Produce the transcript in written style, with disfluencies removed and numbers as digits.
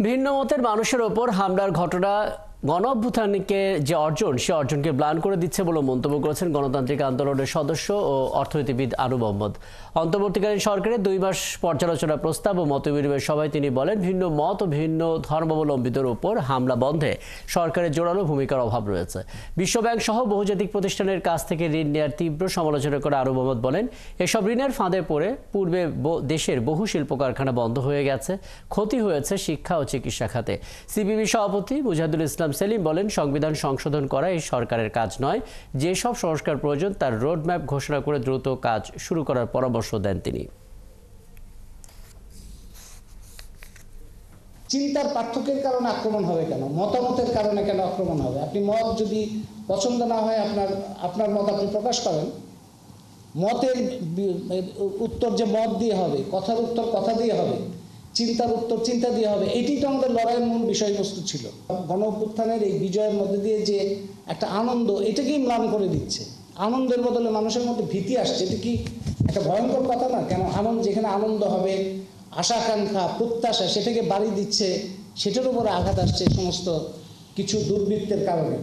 ভিন্ন মতের মানুষের ওপর হামলার ঘটনা গণঅভ্যুত্থানকে যে অর্জন সে অর্জনকে ম্লান করে দিচ্ছে বলে মন্তব্য করেছেন গণতান্ত্রিক আন্দোলনের সদস্য ও অর্থনীতিবিদ আনু মোহাম্মদ। অন্তর্বর্তীকালীন সরকারের 2 মাস পর্যালোচনা প্রস্তাব ও মতবিনিময় সভায় তিনি বলেন, ভিন্ন মত ও ভিন্ন ধর্মাবলম্বীদের উপর হামলা বন্ধে সরকারের জোরালো ভূমিকার অভাব রয়েছে। বিশ্বব্যাংক সহ বহুজাতিক প্রতিষ্ঠানের কাছ থেকে ঋণ নেওয়ার তীব্র সমালোচনা করে আনু মোহাম্মদ বলেন, এসব ঋণের ফাঁদে পড়ে পূর্বে দেশের বহু শিল্প কারখানা বন্ধ হয়ে গেছে, ক্ষতি হয়েছে শিক্ষা ও চিকিৎসা খাতে। সিপিবি সভাপতি মুজাহিদুল ইসলাম সেলিম বলেন, সংবিধান সংশোধন করা এই সরকারের কাজ নয়, যেসব সংস্কার প্রয়োজন তার রোডম্যাপ ঘোষণা করে দ্রুত কাজ শুরু করার পরামর্শ দেন তিনি। চিন্তার পার্থক্যের কারণে আক্রমণ হবে কেন? মতামতের কারণে কেন আক্রমণ হবে? আপনি মত যদি পছন্দ না হয় আপনার মত আপনি প্রকাশ করেন। মতের উত্তর যে মত দিয়ে হবে, কথার উত্তর কথা দিয়ে হবে, চিন্তার উত্তর চিন্তা দিয়ে হবে। এটি তো আমাদের লড়াইয়ের মূল বিষয়বস্তু ছিল। গণঅভ্যুত্থানের এই বিজয়ের মধ্যে দিয়ে যে একটা আনন্দ, এটাকেই ম্লান করে দিচ্ছে। আনন্দের বদলে মানুষের মধ্যে ভীতি আসছে। এটা কি একটা ভয়ঙ্কর কথা না? কেন যেখানে আনন্দ হবে, আশাকাঙ্ক্ষা, প্রত্যাশা, সেটাকে বাড়ি দিচ্ছে, সেটার উপরে আঘাত আসছে সমস্ত কিছু দুর্বৃত্তের কারণে।